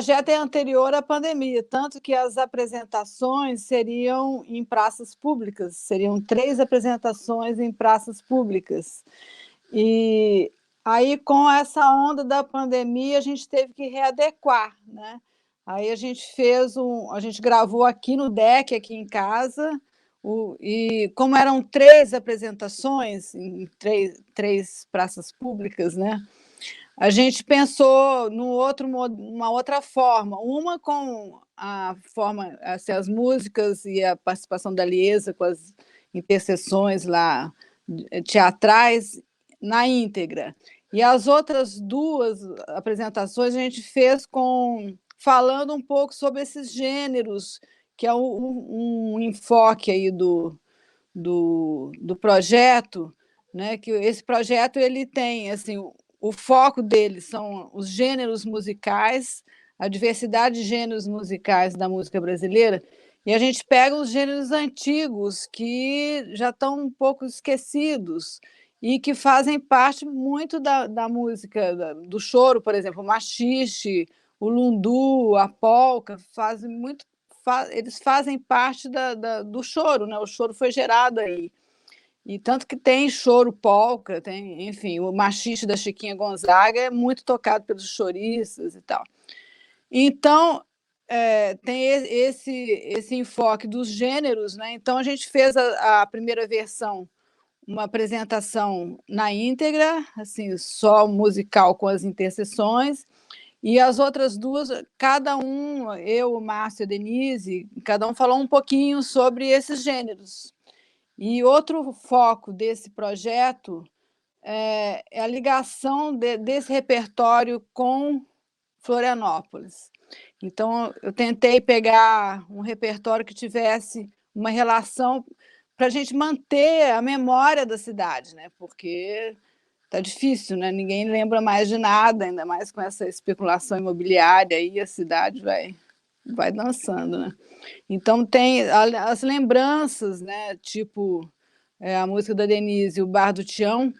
projeto é anterior à pandemia, tanto que as apresentações seriam em praças públicas, seriam 3 apresentações em praças públicas. E aí, com essa onda da pandemia, a gente teve que readequar, né? Aí a gente gravou aqui no deck, aqui em casa, e como eram 3 apresentações em três praças públicas, né? A gente pensou numa outra forma, uma com a forma, assim, as músicas e a participação da Liesa com as intercessões lá teatrais na íntegra. E as outras 2 apresentações a gente fez falando um pouco sobre esses gêneros, que é um enfoque aí do projeto, né? Que esse projeto ele tem assim, o foco dele são os gêneros musicais, a diversidade de gêneros musicais da música brasileira, e a gente pega os gêneros antigos que já estão um pouco esquecidos e que fazem parte muito da música, do choro, por exemplo, o maxixe, o lundu, a polca, eles fazem parte do choro, né? O choro foi gerado aí. E tanto que tem choro polca, tem, enfim, o maxixe da Chiquinha Gonzaga é muito tocado pelos choristas e tal. Então, tem esse enfoque dos gêneros, né? Então, a gente fez a primeira versão, uma apresentação na íntegra, assim, só musical com as intercessões, e as outras 2, cada um, eu, o Márcio e a Denise, cada um falou um pouquinho sobre esses gêneros. E outro foco desse projeto é a ligação desse repertório com Florianópolis. Então, eu tentei pegar um repertório que tivesse uma relação para a gente manter a memória da cidade, né? Porque está difícil, né? Ninguém lembra mais de nada, ainda mais com essa especulação imobiliária, aí a cidade vai dançando, né? Então, tem as lembranças, né? Tipo a música da Denise, o Bar do Tião,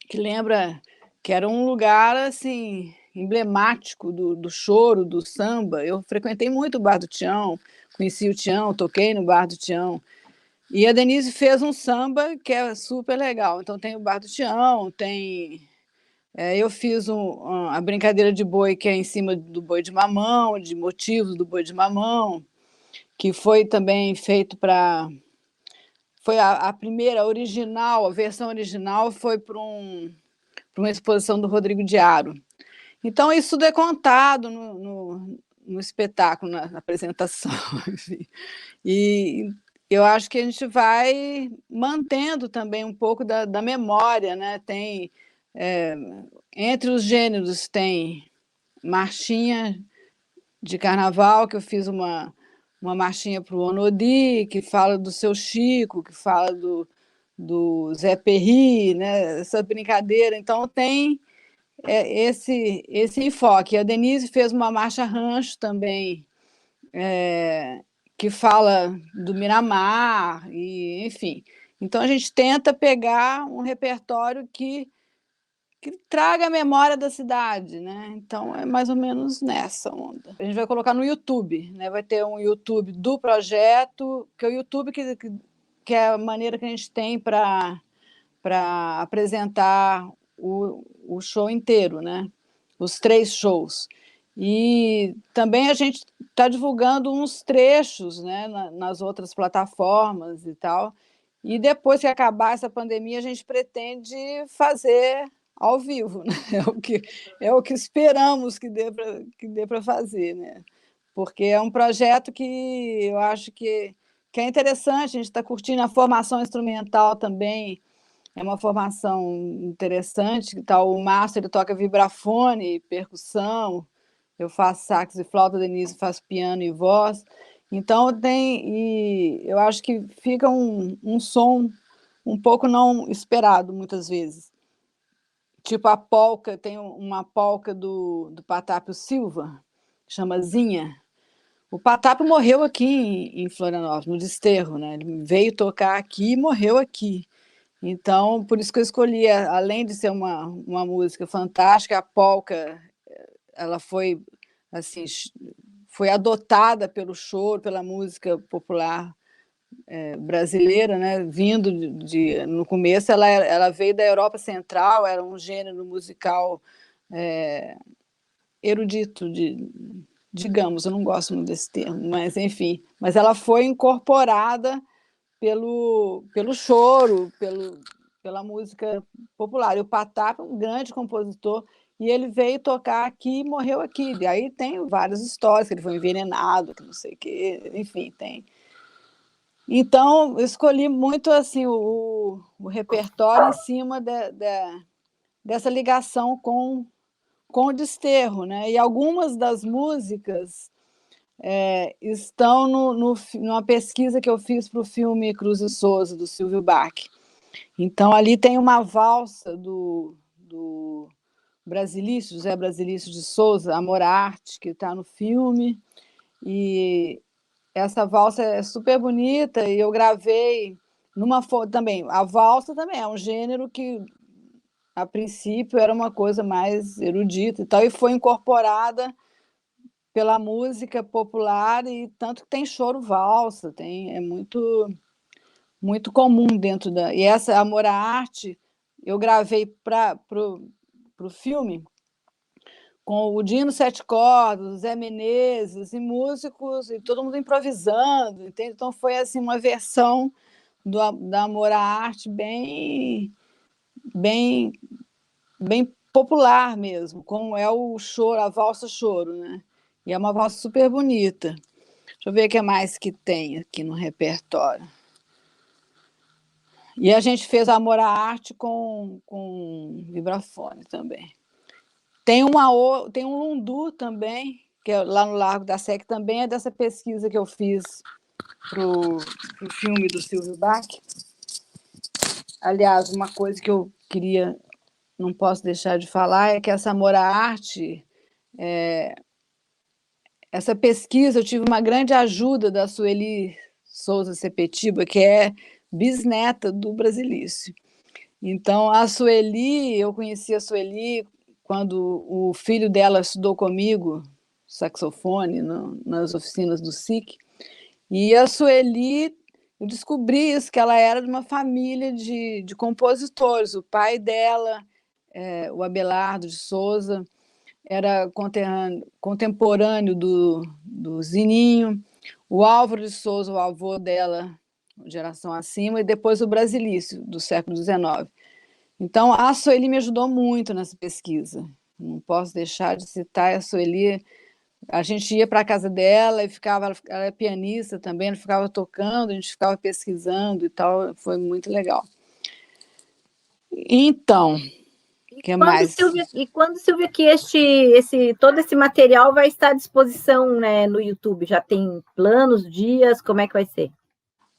que lembra que era um lugar assim emblemático do choro, do samba. Eu frequentei muito o Bar do Tião, conheci o Tião, toquei no Bar do Tião. E a Denise fez um samba que é super legal. Então tem o Bar do Tião, eu fiz a brincadeira de boi, que é em cima do boi de mamão, de motivos do boi de mamão, que foi também feito para... Foi a primeira original, a versão original foi para uma exposição do Rodrigo de Aro. Então, isso tudo é contado no espetáculo, na apresentação. Enfim. E eu acho que a gente vai mantendo também um pouco da memória, né? Tem, entre os gêneros, tem marchinha de carnaval, que eu fiz uma marchinha para o Onodi, que fala do Seu Chico, que fala do Zé Perri, né? Essa brincadeira. Então, tem esse enfoque. A Denise fez uma marcha rancho também, que fala do Miramar, e, enfim. Então, a gente tenta pegar um repertório que traga a memória da cidade, né? Então, é mais ou menos nessa onda. A gente vai colocar no YouTube, né? Vai ter um YouTube do projeto, que é o YouTube que é a maneira que a gente tem para apresentar o show inteiro, né? Os 3 shows. E também a gente está divulgando uns trechos, né, nas outras plataformas e tal. E depois que acabar essa pandemia, a gente pretende fazer ao vivo, né? É o que esperamos que dê para fazer, né? Porque é um projeto que eu acho que é interessante, a gente está curtindo a formação instrumental também, é uma formação interessante, que tá, o Márcio ele toca vibrafone, percussão, eu faço sax e flauta, a Denise faz piano e voz. Então eu acho que fica um som um pouco não esperado muitas vezes. Tipo a polca, tem uma polca do Patápio Silva, chama Zinha. O Patápio morreu aqui em Florianópolis, no Desterro, né? Ele veio tocar aqui e morreu aqui. Então, por isso que eu escolhi, além de ser uma música fantástica, a polca, ela foi assim, foi adotada pelo choro, pela música popular brasileira, né? Vindo no começo ela veio da Europa Central, era um gênero musical erudito, digamos, eu não gosto muito desse termo, mas enfim, mas ela foi incorporada pelo choro, pela música popular. E o Patap é um grande compositor, e ele veio tocar aqui e morreu aqui. E aí tem várias histórias, que ele foi envenenado, que não sei o quê, enfim, tem. Então, eu escolhi muito assim, o repertório em cima dessa ligação com o desterro, né? E algumas das músicas estão numa pesquisa que eu fiz para o filme Cruz e Souza, do Silvio Bach. Então, ali tem uma valsa do Brasilício, José Brasilício de Souza, Amor à Arte, que está no filme, e essa valsa é super bonita, e eu gravei também. A valsa também é um gênero que, a princípio, era uma coisa mais erudita e tal, e foi incorporada pela música popular, e tanto que tem choro valsa, é muito comum dentro da... E essa Amor à Arte, eu gravei para o filme com o Dino Sete Cordas, o Zé Menezes, e músicos, e todo mundo improvisando, entende? Então foi assim, uma versão da Amor à Arte bem, bem popular mesmo, como é o choro, a valsa choro, né? E é uma valsa super bonita. Deixa eu ver o que mais que tem aqui no repertório. E a gente fez Amor à Arte com vibrafone também. Tem um lundu também, que é lá no Largo da Sé, que também é dessa pesquisa que eu fiz para o filme do Silvio Bach. Aliás, uma coisa que eu queria, não posso deixar de falar, é que essa Amor à Arte, essa pesquisa, eu tive uma grande ajuda da Sueli Souza Sepetiba, que é bisneta do Brasilício. Então, eu conheci a Sueli quando o filho dela estudou comigo saxofone nas oficinas do SIC, e a Sueli, eu descobri isso, que ela era de uma família de compositores. O pai dela, o Abelardo de Souza, era contemporâneo do Zininho, o Álvaro de Souza, o avô dela, geração acima, e depois o Brasilício, do século XIX. Então, a Sueli me ajudou muito nessa pesquisa. Não posso deixar de citar a Sueli. A gente ia para a casa dela e ela é pianista também, ela ficava tocando, a gente ficava pesquisando e tal, foi muito legal. Então, o que mais? Silvia, que todo esse material vai estar à disposição, né, no YouTube? Já tem planos, dias, como é que vai ser?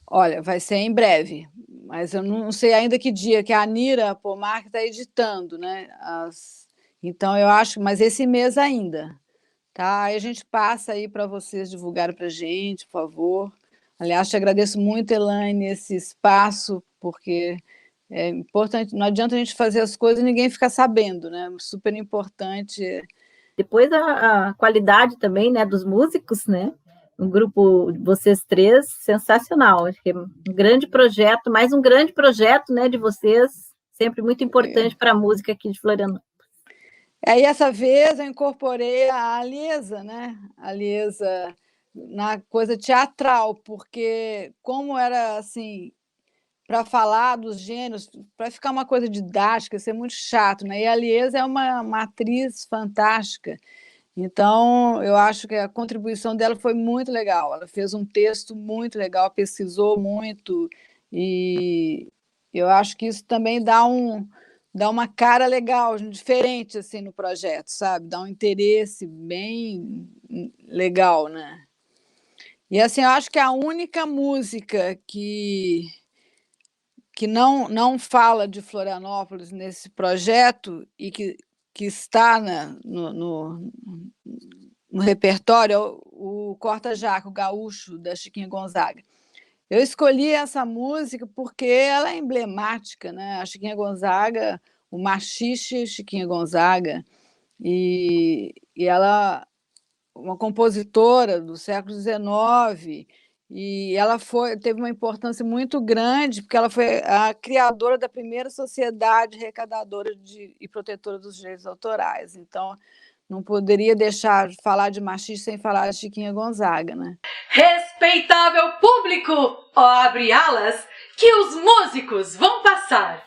Olha, vai ser em breve, mas eu não sei ainda que dia, que a Anira Pomar que está editando, né? Então, eu acho, mas esse mês ainda, tá? Aí a gente passa aí para vocês divulgarem para a gente, por favor. Aliás, te agradeço muito, Elaine, esse espaço, porque é importante, não adianta a gente fazer as coisas e ninguém ficar sabendo, né? Super importante. Depois a qualidade também, né, dos músicos, né? Um grupo, vocês três, sensacional. Acho que é um grande projeto, mais um grande projeto, né, de vocês, sempre muito importante para a música aqui de Florianópolis. E essa vez eu incorporei a Aliesa, né? A Aliesa na coisa teatral, porque como era assim, para falar dos gêneros, para ficar uma coisa didática, ser muito chato, né? E a Aliesa é uma atriz fantástica. Então, eu acho que a contribuição dela foi muito legal. Ela fez um texto muito legal, pesquisou muito, e eu acho que isso também dá uma cara legal, diferente assim no projeto, sabe? Dá um interesse bem legal, né? E assim, eu acho que a única música que não fala de Florianópolis nesse projeto e que está no repertório é o Corta-Jaco, Gaúcho, da Chiquinha Gonzaga. Eu escolhi essa música porque ela é emblemática, né? A Chiquinha Gonzaga, o machixe Chiquinha Gonzaga, e ela uma compositora do século XIX, e ela teve uma importância muito grande, porque ela foi a criadora da primeira sociedade arrecadadora e protetora dos direitos autorais. Então, não poderia deixar de falar de machista sem falar de Chiquinha Gonzaga, né? Respeitável público, abre alas que os músicos vão passar.